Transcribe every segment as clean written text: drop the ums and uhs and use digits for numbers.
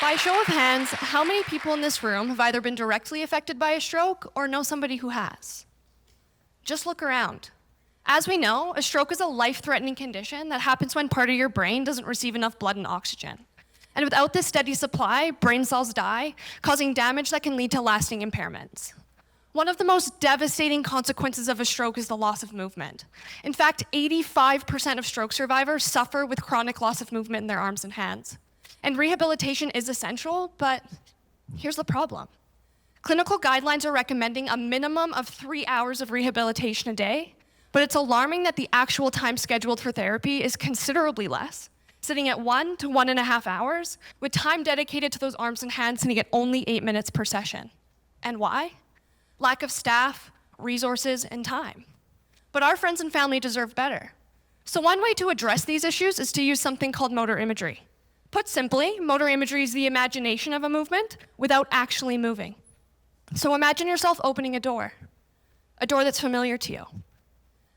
By show of hands, how many people in this room have either been directly affected by a stroke or know somebody who has? Just look around. As we know, a stroke is a life-threatening condition that happens when part of your brain doesn't receive enough blood and oxygen. And without this steady supply, brain cells die, causing damage that can lead to lasting impairments. One of the most devastating consequences of a stroke is the loss of movement. In fact, 85% of stroke survivors suffer with chronic loss of movement in their arms and hands. And rehabilitation is essential, but here's the problem. Clinical guidelines are recommending a minimum of 3 hours of rehabilitation a day, but it's alarming that the actual time scheduled for therapy is considerably less, sitting at 1 to 1.5 hours, with time dedicated to those arms and hands sitting at only 8 minutes per session. And why? Lack of staff, resources, and time. But our friends and family deserve better. So one way to address these issues is to use something called motor imagery. Put simply, motor imagery is the imagination of a movement without actually moving. So imagine yourself opening a door that's familiar to you.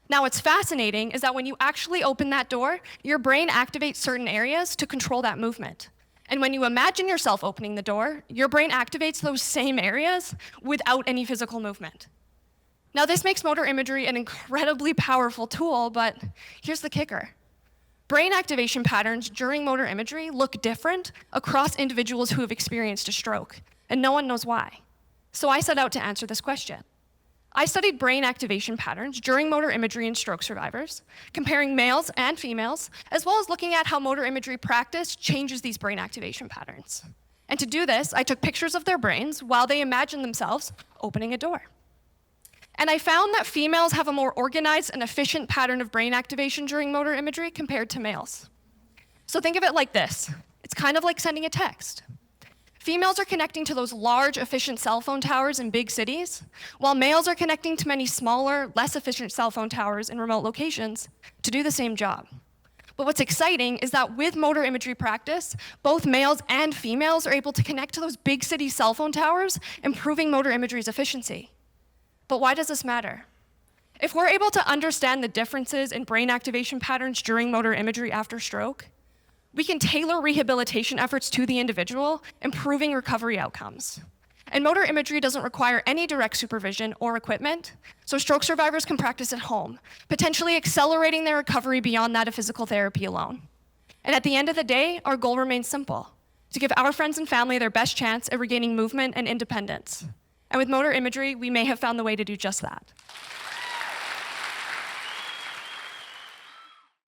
Now, what's fascinating is that when you actually open that door, your brain activates certain areas to control that movement. And when you imagine yourself opening the door, your brain activates those same areas without any physical movement. Now, this makes motor imagery an incredibly powerful tool, but here's the kicker. Brain activation patterns during motor imagery look different across individuals who have experienced a stroke, and no one knows why. So I set out to answer this question. I studied brain activation patterns during motor imagery in stroke survivors, comparing males and females, as well as looking at how motor imagery practice changes these brain activation patterns. And to do this, I took pictures of their brains while they imagined themselves opening a door. And I found that females have a more organized and efficient pattern of brain activation during motor imagery compared to males. So think of it like this. It's kind of like sending a text. Females are connecting to those large, efficient cell phone towers in big cities, while males are connecting to many smaller, less efficient cell phone towers in remote locations to do the same job. But what's exciting is that with motor imagery practice, both males and females are able to connect to those big city cell phone towers, improving motor imagery's efficiency. But why does this matter? If we're able to understand the differences in brain activation patterns during motor imagery after stroke, we can tailor rehabilitation efforts to the individual, improving recovery outcomes. And motor imagery doesn't require any direct supervision or equipment, so stroke survivors can practice at home, potentially accelerating their recovery beyond that of physical therapy alone. And at the end of the day, our goal remains simple: to give our friends and family their best chance at regaining movement and independence. And with motor imagery, we may have found the way to do just that.